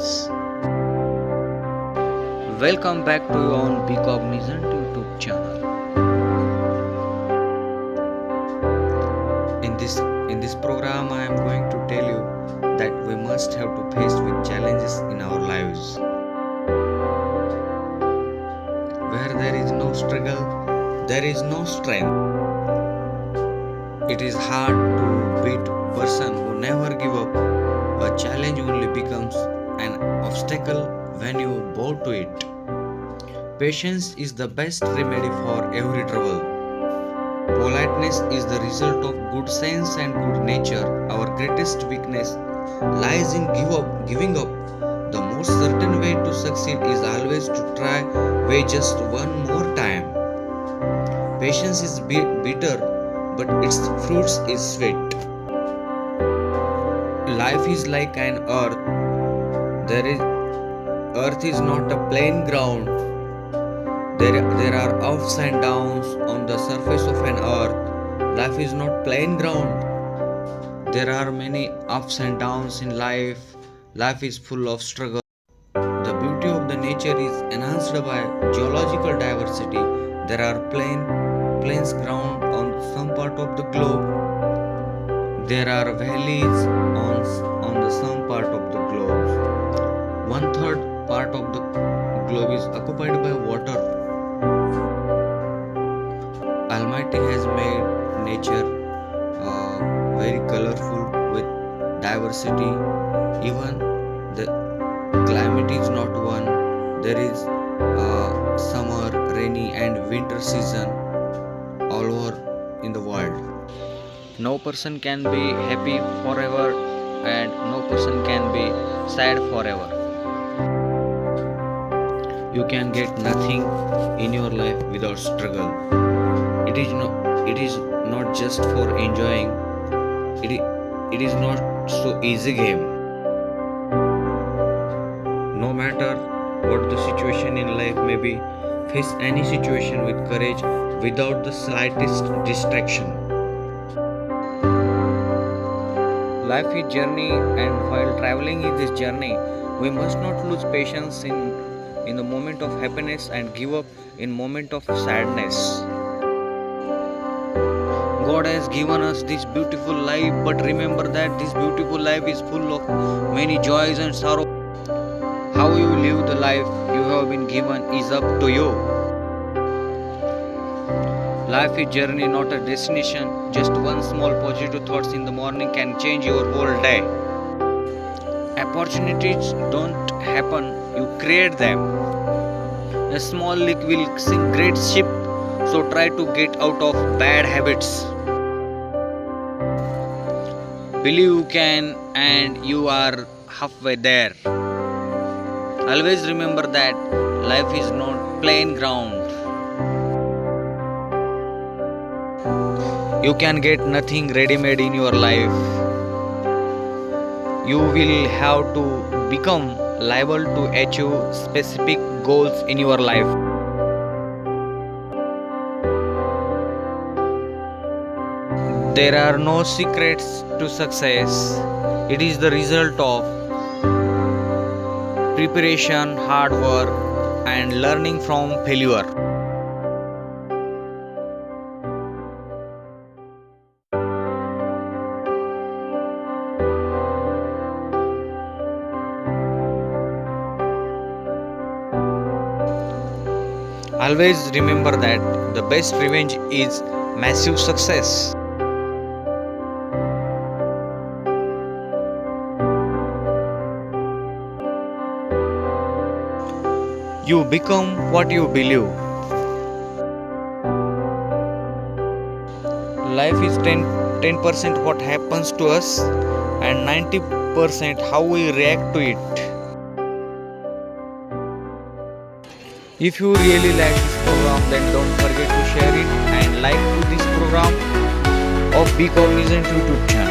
balance. Welcome back to your own Be Cognizant YouTube channel. In this program, I am going to tell you that we must have to face with challenges in our lives. Where there is no struggle, there is no strength. It is hard to beat a person who never give up. A challenge only becomes an obstacle when you bow to it. Patience is the best remedy for every trouble. Politeness is the result of good sense and good nature. Our greatest weakness lies in giving up. The most certain way to succeed is always to try just one more time. Patience is bitter, but its fruits is sweet. Life is like an earth. Earth is not a plain ground. There are ups and downs on the surface of an earth. Life is not plain ground. There are many ups and downs in life. Life is full of struggle. The beauty of the nature is enhanced by geological diversity. There are plains ground on some part of the globe. There are valleys on the some part of the globe. 1/3 part of the globe is occupied by water. Almighty has made nature very colorful with diversity. Even the climate is not one. There is summer, rainy and winter season all over in the world. No person can be happy forever and no person can be sad forever. You can get nothing in your life without struggle. It is not just for enjoying. It is not so easy game. No matter what the situation in life may be, face any situation with courage without the slightest distraction. Life is journey, and while traveling in this journey, we must not lose patience in the moment of happiness and give up in moment of sadness. God has given us this beautiful life, but remember that this beautiful life is full of many joys and sorrow. How you live the life you have been given is up to you. Life is journey, not a destination. Just one small positive thoughts in the morning can change your whole day. Opportunities don't happen, you create them. A small leak will sink great ship, so try to get out of bad habits. Believe you can, and you are halfway there. Always remember that life is not plain ground. You can get nothing ready-made in your life. You will have to become liable to achieve specific goals in your life. There are no secrets to success. It is the result of preparation, hard work, and learning from failure. Always remember that the best revenge is massive success. You become what you believe. Life is 10% what happens to us and 90% how we react to it. If you really like this program, then don't forget to share it and like to this program of Be Cognizant YouTube channel.